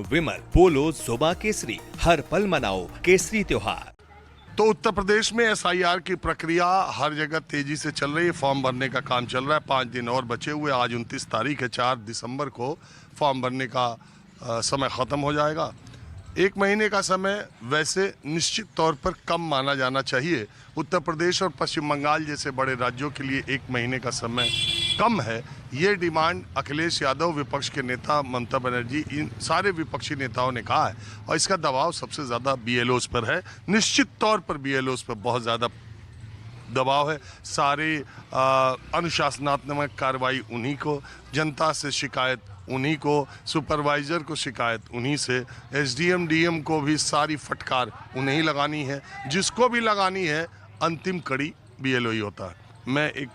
विमल बोलो जुबा केसरी, हर पल मनाओ केसरी त्योहार। तो उत्तर प्रदेश में एसआईआर की प्रक्रिया हर जगह तेजी से चल रही है। फॉर्म भरने का काम चल रहा है। 5 दिन और बचे हुए। आज 29 तारीख है। 4 दिसंबर को फॉर्म भरने का समय ख़त्म हो जाएगा। 1 महीने का समय वैसे निश्चित तौर पर कम माना जाना चाहिए। उत्तर प्रदेश और पश्चिम बंगाल जैसे बड़े राज्यों के लिए 1 महीने का समय कम है। ये डिमांड अखिलेश यादव, विपक्ष के नेता ममता बनर्जी, इन सारे विपक्षी नेताओं ने कहा है। और इसका दबाव सबसे ज़्यादा बीएलओज पर है। निश्चित तौर पर बीएलओज पर बहुत ज़्यादा दबाव है। सारे अनुशासनात्मक कार्रवाई उन्हीं को, जनता से शिकायत उन्हीं को, सुपरवाइज़र को शिकायत उन्हीं से, एसडीएम डीएम को भी सारी फटकार उन्हें ही लगानी है। जिसको भी लगानी है अंतिम कड़ी बीएलओ ही होता है। मैं एक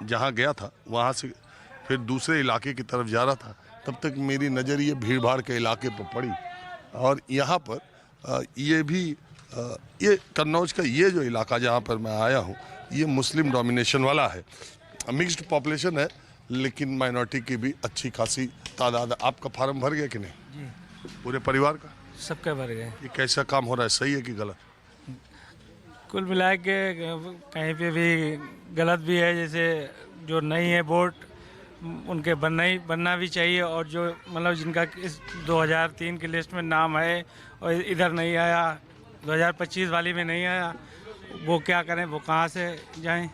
जहाँ गया था वहाँ से फिर दूसरे इलाके की तरफ जा रहा था, तब तक मेरी नज़र ये भीड़ भाड़ के इलाके पर पड़ी। और यहाँ पर ये भी ये कन्नौज का ये जो इलाका जहाँ पर मैं आया हूँ, ये मुस्लिम डोमिनेशन वाला है। मिक्स्ड पॉपुलेशन है, लेकिन माइनॉरिटी की भी अच्छी खासी तादाद है। आपका फार्म भर गया कि नहीं? जी, पूरे परिवार का? सबका भर गए। ये कैसा काम हो रहा है, सही है कि गलत? कुल मिला के कहीं पे भी गलत भी है। जैसे जो नहीं है वोट उनके बनना भी चाहिए, और जो मतलब जिनका इस 2003 की लिस्ट में नाम है और इधर नहीं आया, 2025 वाली में नहीं आया, वो क्या करें, वो कहाँ से जाएं?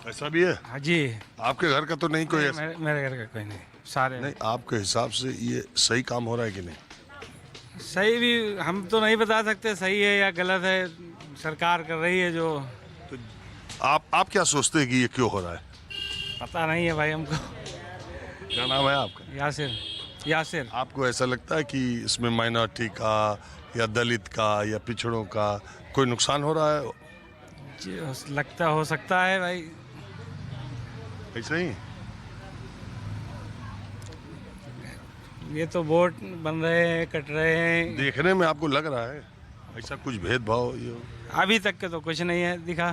ऐसा भी है? हाँ जी। आपके घर का तो नहीं कोई ऐसा? मेरे घर का कोई नहीं, सारे नहीं। आपके हिसाब से ये सही काम हो रहा है कि नहीं? सही भी हम तो नहीं बता सकते सही है या गलत है, सरकार कर रही है जो। तो आप क्या सोचते हैं कि ये क्यों हो रहा है? पता नहीं है भाई हमको। क्या नाम है आपका? यासिर। आपको ऐसा लगता है कि इसमें माइनॉरिटी का या दलित का या पिछड़ों का कोई नुकसान हो रहा है? लगता हो सकता है भाई। ऐसा ही? ये तो वोट बन रहे हैं, कट रहे हैं। देखने में आपको लग रहा है ऐसा कुछ भेदभाव ये? अभी तक के तो कुछ नहीं है दिखा।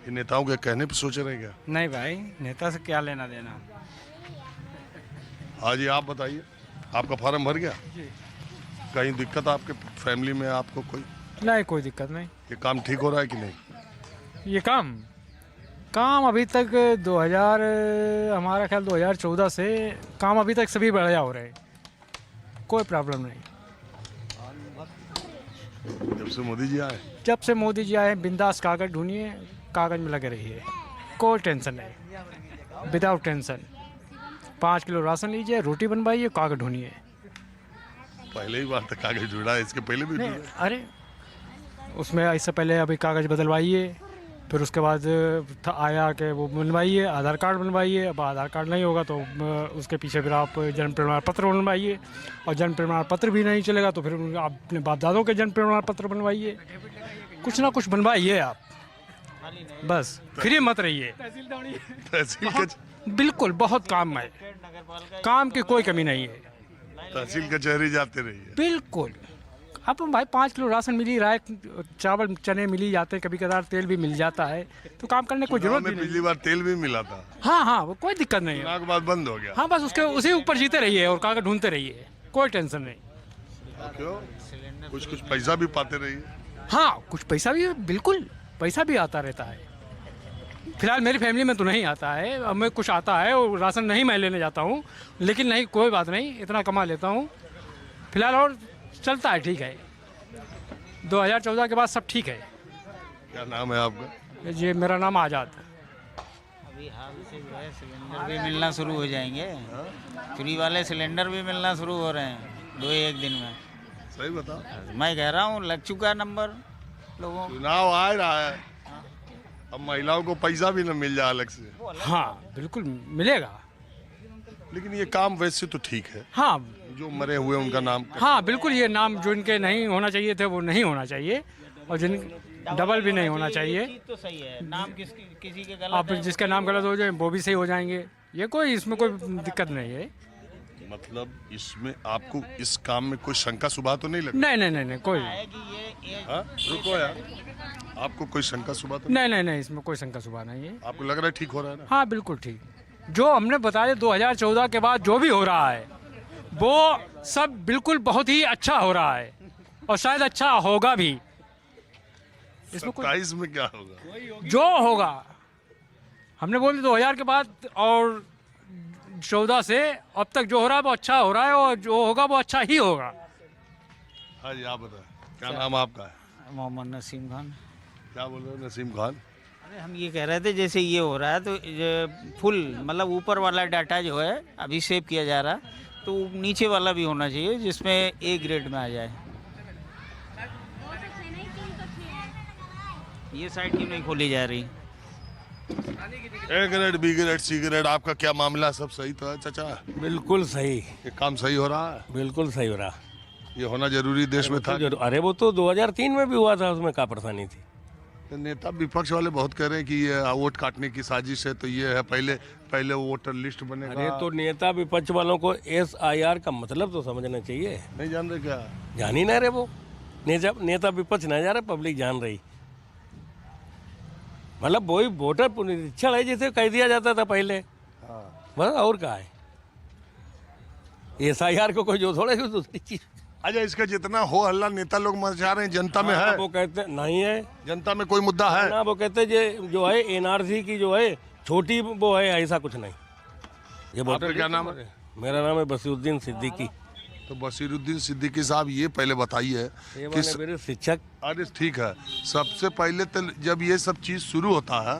ये नेताओं के कहने पे सोच रहे हैं क्या? नहीं भाई, नेता से क्या लेना देना। हाँ जी, आप बताइए, आपका फॉर्म भर गया? जी। कहीं दिक्कत आपके फैमिली में आपको कोई? नहीं, कोई दिक्कत नहीं। ये काम ठीक हो रहा है कि नहीं? ये काम अभी तक 2000 हमारा ख्याल 2014 से काम अभी तक सभी बढ़िया हो रहे हैं, कोई प्रॉब्लम नहीं। जब से मोदी जी आए? जब से मोदी जी आए, बिंदास कागज ढूंढिए, कागज में लगे रहिए, कोई टेंशन नहीं, विदाउट टेंशन। 5 किलो राशन लीजिए, रोटी बनवाइए, कागज ढूंढिए। पहले ही बार तक कागज ढूंढा है, इसके पहले भी ढूंढा? अरे उसमें इससे पहले अभी कागज बदलवाइए, फिर उसके बाद आया कि वो बनवाइए, आधार कार्ड बनवाइए। अब आधार कार्ड नहीं होगा तो उसके पीछे फिर आप जन्म प्रमाण पत्र बनवाइए, और जन्म प्रमाण पत्र भी नहीं चलेगा तो फिर आप अपने बाप दादों के जन्म प्रमाण पत्र बनवाइए। कुछ ना कुछ बनवाइए आप, बस फ्री मत रहिए। तहसील बिल्कुल बहुत काम है, काम की कोई कमी नहीं है। तहसील कचहरी जाते रहिए। बिल्कुल। अब भाई 5 किलो राशन मिल ही रहा है, चावल चने मिल ही जाते हैं, कभी कदार तेल भी मिल जाता है, तो काम करने की कोई जरूरत भी नहीं। पिछली बार तेल भी मिला था। हाँ, वो कोई दिक्कत नहीं है। चुनाव के बाद बंद हो गया। हाँ, बस उसी ऊपर जीते रहिए और कागज ढूंढते रहिए, कोई टेंशन नहीं। क्यों? कुछ पैसा भी पाते रहिए। हाँ, कुछ पैसा भी, बिल्कुल पैसा भी आता रहता है। फिलहाल मेरी फैमिली में तो नहीं आता है, अब मैं कुछ आता है और राशन नहीं मैं लेने जाता हूँ, लेकिन नहीं, कोई बात नहीं, इतना कमा लेता हूँ फिलहाल, और चलता है, ठीक है। 2014 के बाद सब ठीक है। क्या नाम है आपका? जी, मेरा नाम आज़ाद। अभी हाल से जो है सिलेंडर भी मिलना शुरू हो जाएंगे। फ्री वाले सिलेंडर भी मिलना शुरू हो रहे हैं 2-1 दिन में। सही बताओ। मैं कह रहा हूँ लग चुका नंबर लोगों। चुनाव आ रहा है, अब महिलाओं को पैसा भी न मिल जाए अलग से। हाँ, बिल्कुल मिलेगा। लेकिन ये काम वैसे तो ठीक है। हाँ, जो मरे हुए उनका नाम। हाँ बिल्कुल, ये नाम जो इनके नहीं होना चाहिए थे वो नहीं होना चाहिए, और जिन डबल भी नहीं होना चाहिए। तो सही है, नाम किसी के गलत आप जिसके नाम गलत हो जाए वो भी सही हो जाएंगे, ये कोई इसमें कोई दिक्कत नहीं है। मतलब इसमें आपको इस काम में कोई शंका सुबह तो नहीं लगती? नहीं, कोई है कि ये हाँ? रुको यार, आपको कोई शंका सुबह तो नहीं, इसमें कोई शंका सुबह नहीं है। आपको लग रहा है ठीक हो रहा है ना? हाँ बिल्कुल ठीक। जो हमने बताया 2014 के बाद जो भी हो रहा है वो सब बिल्कुल बहुत ही अच्छा हो रहा है और शायद अच्छा होगा भी। इसमें 27 में क्या होगा? जो होगा, हमने बोले 2000 के बाद और 14 से अब तक जो हो रहा है वो अच्छा हो रहा है और जो होगा वो अच्छा ही होगा। हाँ जी, आप बताएं, क्या नाम आपका है? मोहम्मद नसीम खान। क्या बोल रहे हो नसीम खान? अरे हम ये कह रहे थे जैसे ये हो रहा है तो ये फुल मतलब ऊपर वाला डाटा जो है अभी सेव किया जा रहा है, तो नीचे वाला भी होना चाहिए जिसमें ए ग्रेड में आ जाए। ये साइड क्यों नहीं खोली जा रही? A grade, B grade, C grade, आपका क्या मामला? सब सही तो है चाचा? बिल्कुल सही, ये काम सही हो रहा है? बिल्कुल सही हो रहा। ये होना जरूरी देश में था। अरे वो तो 2003 में भी हुआ था, उसमें क्या परेशानी थी? तो नेता विपक्ष वाले बहुत कह रहे हैं कि ये वोट काटने की साजिश है, तो ये है पहले वोटर लिस्ट बनेगा। अरे तो नेता विपक्ष वालों को SIR का मतलब तो समझना चाहिए। नहीं जान रहे क्या? जान ही ना रहे वो, नेता विपक्ष नहीं जा रहे, पब्लिक जान रही। मतलब वही वोटर पुनरीक्षण है जिसे कह दिया जाता था पहले, बस और क्या है। SIR को कोई जो थोड़े दूसरी चीज। अच्छा, इसका जितना हो हल्ला नेता लोग मचा रहे हैं, जनता में है? वो कहते नहीं है, जनता में कोई मुद्दा है ना। वो कहते जो है NRC की जो है छोटी वो है, ऐसा कुछ नहीं। ये आपका क्या नाम है? मेरा नाम है बसीरुद्दीन सिद्दीकी। तो बसीरुद्दीन सिद्दीकी साहब, ये पहले बताइए कि मेरे शिक्षक। अरे ठीक है, सबसे पहले तो जब ये सब चीज शुरू होता है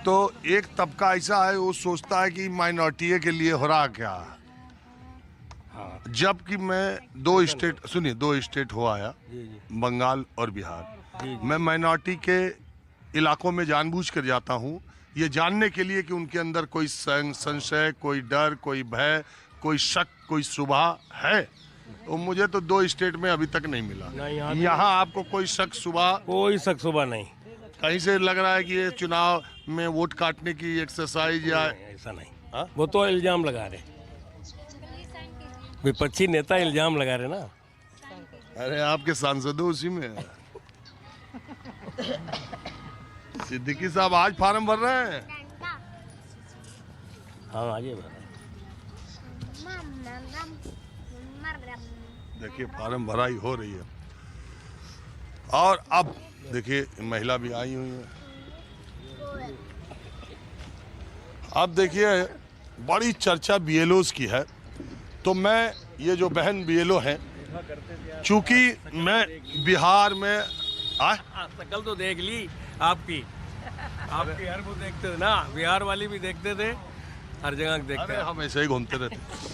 तो एक तबका ऐसा है वो सोचता है कि माइनॉरिटी के लिए हो रहा क्या। जबकि मैं दो स्टेट हो आया, बंगाल और बिहार। मैं माइनॉरिटी के इलाकों में जानबूझ कर जाता हूँ ये जानने के लिए कि उनके अंदर कोई संशय, कोई डर, कोई भय, कोई शक, कोई शुबा है। तो मुझे तो 2 स्टेट में अभी तक नहीं मिला। यहाँ आपको कोई शक शुबा? कोई शक शुबा नहीं। कहीं से लग रहा है कि ये चुनाव में वोट काटने की एक्सरसाइज या ऐसा नहीं। वो तो इल्जाम लगा रहे, विपक्षी नेता इल्जाम लगा रहे ना। अरे आपके सांसदों उसी में है। सिद्दीकी साहब आज फार्म भर रहे हैं? हाँ आगे बढ़। देखिए फार्म भराई हो रही है और अब देखिए महिला भी आई हुई है। अब देखिए बड़ी चर्चा BLOs की है, तो मैं ये जो बहन BLO हैं, चूंकि मैं बिहार में शकल तो देख ली आपकी हर वो देखते थे ना, बिहार वाली भी देखते थे, हर जगह देखते थे। हम ऐसे ही घूमते रहते।